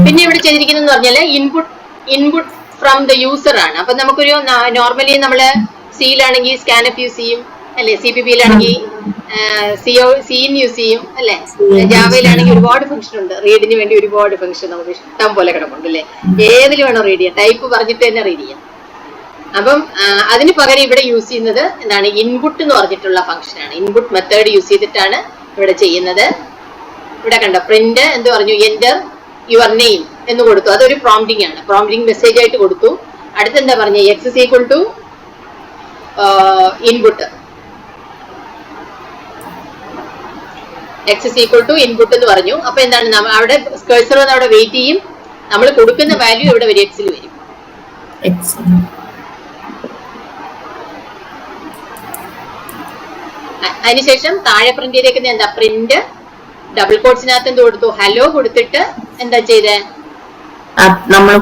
പിന്നെ ഇവിടെ ചെയ്തിരിക്കുന്നത് പറഞ്ഞാല് ഇൻപുട്ട് ഫ്രം ദ യൂസർ ആണ്. അപ്പൊ നമുക്കൊരു നോർമലി നമ്മള് സിയിലാണെങ്കിൽ സ്കാനഫ് യൂസ് ചെയ്യും അല്ലെ, CPP-യിലാണെങ്കിൽ സീൻ യൂസ് ചെയ്യും അല്ലെ, ജാവയിലാണെങ്കിൽ ഒരുപാട് ഫംഗ്ഷൻ ഉണ്ട്. റീഡിന് വേണ്ടി ഒരുപാട് ഫംഗ്ഷൻ നമുക്ക് ഇഷ്ടം പോലെ കിടപ്പുണ്ട് അല്ലെ. ഏതിൽ വേണോ റീഡ് ചെയ്യാം, ടൈപ്പ് പറഞ്ഞിട്ട് തന്നെ റീഡ് ചെയ്യാം. അപ്പം അതിന് പകരം ഇവിടെ യൂസ് ചെയ്യുന്നത് എന്താണ്, ഇൻപുട്ട് എന്ന് പറഞ്ഞിട്ടുള്ള ഫംഗ്ഷൻ ആണ്. ഇൻപുട്ട് മെത്തേഡ് യൂസ് ചെയ്തിട്ടാണ് ഇവിടെ ചെയ്യുന്നത്. ഇവിടെ കണ്ടോ, പ്രിന്റ് എന്ത് പറഞ്ഞു, എന്റർ യുവർ നെയിം എന്ന് കൊടുത്തു. അതൊരു പ്രോംപ്റ്റിംഗ് ആണ്, പ്രോംപ്റ്റിംഗ് മെസ്സേജ് ആയിട്ട് കൊടുത്തു. അടുത്തെന്താ പറഞ്ഞ, X is equal to input, X is equal to input എന്ന് പറഞ്ഞു. അപ്പൊ എന്താണ്, അവിടെ കഴ്സർ വന്ന് അവിടെ വെയിറ്റ് ചെയ്യും, നമ്മൾ കൊടുക്കുന്ന വാല്യൂ ഇവിടെ വരും, എക്സിൽ വരും. അതിനുശേഷം താഴെ പ്രിന്റ് ചെയ്തേക്കുന്നത് എന്താ, പ്രിന്റ് ഡബിൾ കോട്ട്സിനകത്ത് എന്ത് കൊടുത്തു, ഹലോ കൊടുത്തിട്ട് എന്താ ചെയ്തേ, നമ്മൾ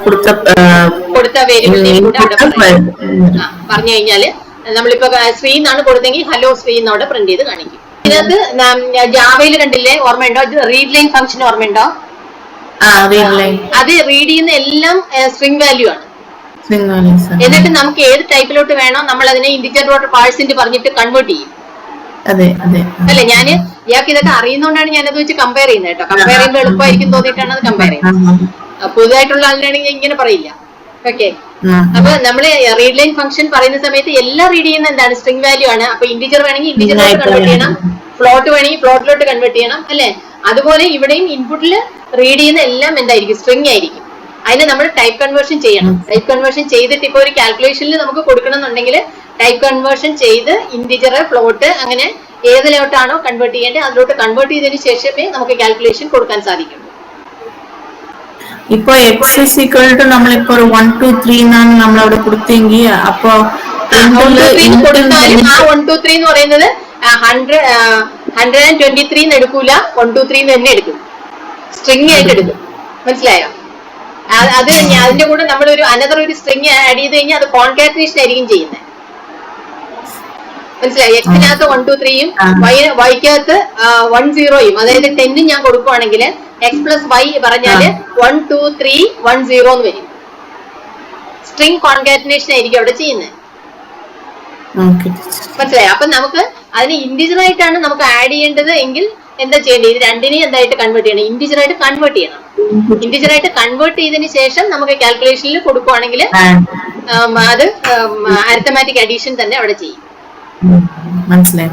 കൊടുത്ത വേരിയബിളിനെ കൂടെ അവിടെ പറഞ്ഞു കഴിഞ്ഞാല് നമ്മളിപ്പോ ശ്രീ എന്നാണ് കൊടുത്തെങ്കിൽ ഹലോ ശ്രീ എന്നവിടെ പ്രിന്റ് ചെയ്ത് കാണിക്കും. ഇതിനകത്ത് ജാവയിൽ കണ്ടില്ലേ, ഓർമ്മയുണ്ടോ, റീഡ് ലൈൻ ഫംഗ്ഷൻ ഓർമ്മയുണ്ടോ? അത് റീഡ് ചെയ്യുന്ന എല്ലാം സ്ട്രിംഗ് വാല്യൂ ആണ്. എന്നിട്ട് നമുക്ക് ഏത് ടൈപ്പിലോട്ട് വേണോ നമ്മൾ അതിനെ ഇന്റിജർ പാഴ്സിന്റ് പറഞ്ഞിട്ട് കൺവേർട്ട് ചെയ്യും. അല്ലെ, ഞാന് ഇയാൾക്ക് ഇതൊക്കെ അറിയുന്നോണ്ടാണ് ഞാനത് വെച്ച് കമ്പയർ ചെയ്യുന്നത് കേട്ടോ. കമ്പയർ ചെയ്യുമ്പോൾ എളുപ്പമായിരിക്കും തോന്നിയിട്ടാണ് അത് കമ്പയർ ചെയ്യുന്നത്. പുതുതായിട്ടുള്ള ആളിനാണെങ്കിൽ ഇങ്ങനെ പറയില്ല. ഓക്കെ, അപ്പൊ നമ്മള് റീഡ് ലൈൻ ഫംഗ്ഷൻ പറയുന്ന സമയത്ത് എല്ലാം റീഡ് ചെയ്യുന്ന എന്താണ്, സ്ട്രിംഗ് വാല്യൂ ആണ്. അപ്പൊ ഇന്റിജർ വേണമെങ്കിൽ ഇന്റിജറിലോട്ട് കൺവേർട്ട് ചെയ്യണം, ഫ്ലോട്ട് വേണമെങ്കിൽ ഫ്ലോട്ടിലോട്ട് കൺവേർട്ട് ചെയ്യണം അല്ലെ. അതുപോലെ ഇവിടെയും ഇൻപുട്ടിൽ റീഡ് ചെയ്യുന്ന എല്ലാം എന്തായിരിക്കും, സ്ട്രിംഗ് ആയിരിക്കും. അതിന് നമ്മൾ ടൈപ്പ് കൺവേർഷൻ ചെയ്യണം. ടൈപ്പ് കൺവേർഷൻ ചെയ്തിട്ട് ഇപ്പൊ ഒരു കാൽക്കുലേഷനിൽ നമുക്ക് കൊടുക്കണം എന്നുണ്ടെങ്കിൽ ടൈപ്പ് കൺവേർഷൻ ചെയ്ത് ഇന്റിജർ, ഫ്ലോട്ട് അങ്ങനെ ഏതിലോട്ടാണോ കൺവേർട്ട് ചെയ്യേണ്ടത് അതിലോട്ട് കൺവേർട്ട് ചെയ്തതിനു ശേഷമേ നമുക്ക് കാൽക്കുലേഷൻ കൊടുക്കാൻ സാധിക്കുള്ളൂ. ഇപ്പൊ എക്സ് ഇസ് ഈക്വൽ ടു നമ്മളിപ്പോ 1 2 3 എന്നാണ് നമ്മൾ അവിടെ കൊടുത്തെങ്കിൽ അപ്പൊ 1 2 3 എന്ന് പറയുന്നത് 123 എടുക്കൂല, 1 2 3 തന്നെ എടുക്കും, സ്ട്രിംഗ് ആയിട്ട് എടുക്കും. മനസ്സിലായോ? അത് അതിന്റെ കൂടെ നമ്മൾ ഒരു അനദർ ഒരു സ്ട്രിംഗ് ആഡ് ചെയ്ത് കഴിഞ്ഞാൽ അത് കോൺകാറ്റനേഷൻ ആയിരിക്കും ചെയ്യുന്നത്. മനസ്സിലായി? എക്സിനകത്ത് 1 2 3യും വൈക്കകത്ത് 1 0യും അതായത് 10 ഞാൻ കൊടുക്കുവാണെങ്കിൽ എക്സ് പ്ലസ് വൈ പറഞ്ഞാല് 1 2 3 1 0 എന്ന് വരും. സ്ട്രിംഗ് കോൺകാറ്റനേഷൻ ആയിരിക്കും അവിടെ ചെയ്യുന്നത്. മനസ്സിലായി? അപ്പൊ നമുക്ക് അതിന് ഇന്റിജർ ആയിട്ടാണ് നമുക്ക് ആഡ് ചെയ്യേണ്ടത് എങ്കിൽ എന്താ ചെയ്യേണ്ടത്, ഇത് രണ്ടിനെയും എന്തായിട്ട് കൺവേർട്ട് ചെയ്യണം, ഇന്റിജർ ആയിട്ട് കൺവേർട്ട് ചെയ്യണം. ഇന്റിജർ ആയിട്ട് കൺവേർട്ട് ചെയ്തതിന് ശേഷം നമുക്ക് കാൽക്കുലേഷനിൽ കൊടുക്കുവാണെങ്കിൽ അത് അരിത്തമാറ്റിക് അഡീഷൻ തന്നെ അവിടെ ചെയ്യും. മനസ്സിലായി.